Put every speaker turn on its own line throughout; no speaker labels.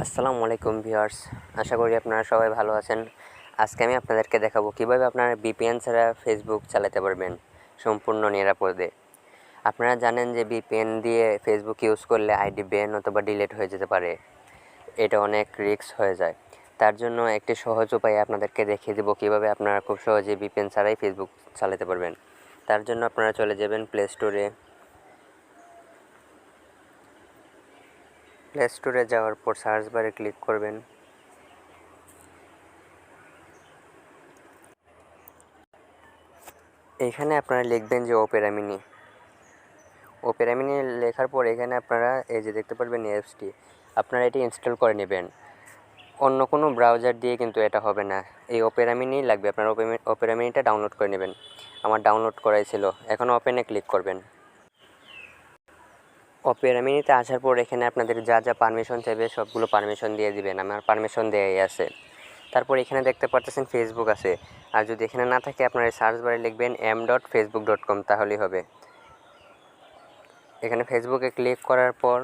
আসসালামু আলাইকুম ভিউয়ার্স, আশা করি আপনারা সবাই ভালো আছেন। আজকে আমি আপনাদেরকে দেখাবো কিভাবে আপনারা ভিপিএন ছাড়া ফেসবুক চালাতে পারবেন সম্পূর্ণ নিরাপদে। আপনারা জানেন যে ভিপিএন দিয়ে ফেসবুক ইউজ করলে আইডি ব্যান অথবা ডিলিট হয়ে যেতে পারে। এটা অনেক রিস্ক হয়ে যায়। তার জন্য একটি সহজ উপায় আপনাদেরকে দেখিয়ে দেবো কীভাবে আপনারা খুব সহজে ভিপিএন ছাড়াই ফেসবুক চালাতে পারবেন। তার জন্য আপনারা চলে যাবেন প্লে স্টোরে যাওয়ার পর সার্চ বারে ক্লিক করবেন। এইখানে আপনারা লিখবেন যে ওপেরা মিনি লেখার পর এখানে আপনারা এই যে দেখতে পারবেন অ্যাপসটি, আপনারা এটি ইনস্টল করে নেবেন। অন্য কোনো ব্রাউজার দিয়ে কিন্তু এটা হবে না, এই ওপেরা মিনিই লাগবে। আপনারা ওপেরা মিনিটা ডাউনলোড করে নেবেন। আমার ডাউনলোড করাই ছিল। এখন ওপেনে ক্লিক করবেন। ওপেরা মিনিতে আসার পর এখানে আপনাদের যা যা পারমিশন চাইবে সবগুলো পারমিশন দিয়ে দিবেন। আমার পারমিশন দেওয়াই আছে। তারপর এখানে দেখতে পারতেছেন ফেসবুক আছে। আর যদি এখানে না থাকে আপনারা সার্চ বারে লিখবেন m.facebook.com, তাহলেই হবে। এখানে ফেসবুকে ক্লিক করার পর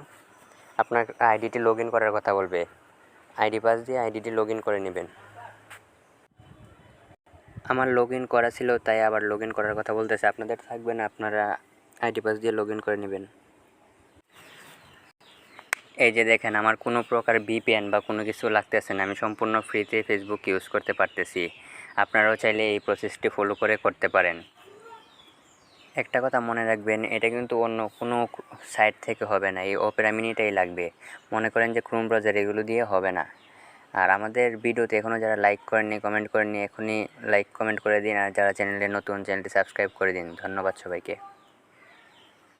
আপনার আইডিটি লগ ইন করার কথা বলবে। আইডি পাস দিয়ে আইডিটি লগ ইন করে নেবেন। আমার লগ ইন করা ছিল, তাই আবার লগ ইন করার কথা বলতেছে। আপনাদের থাকবে না, আপনারা আইডি পাস দিয়ে লগ ইন করে নেবেন। এই যে দেখেন, আমার কোনো প্রকার ভিপিএন বা কোনো কিছু লাগতেছে না। আমি সম্পূর্ণ ফ্রিতে ফেসবুক ইউজ করতে পারতেছি। আপনারাও চাইলে এই প্রসেসটি ফলো করে করতে পারেন। একটা কথা মনে রাখবেন, এটা কিন্তু অন্য কোনো সাইট থেকে হবে না, এই ওপেরা মিনিটাই লাগবে। মনে করেন যে ক্রোম ব্রাউজার, এগুলো দিয়ে হবে না। আর আমাদের ভিডিওতে এখনও যারা লাইক করেননি, কমেন্ট করেননি, এখনই লাইক কমেন্ট করে দিন। আর যারা চ্যানেলে নতুন, চ্যানেলটি সাবস্ক্রাইব করে দিন। ধন্যবাদ সবাইকে।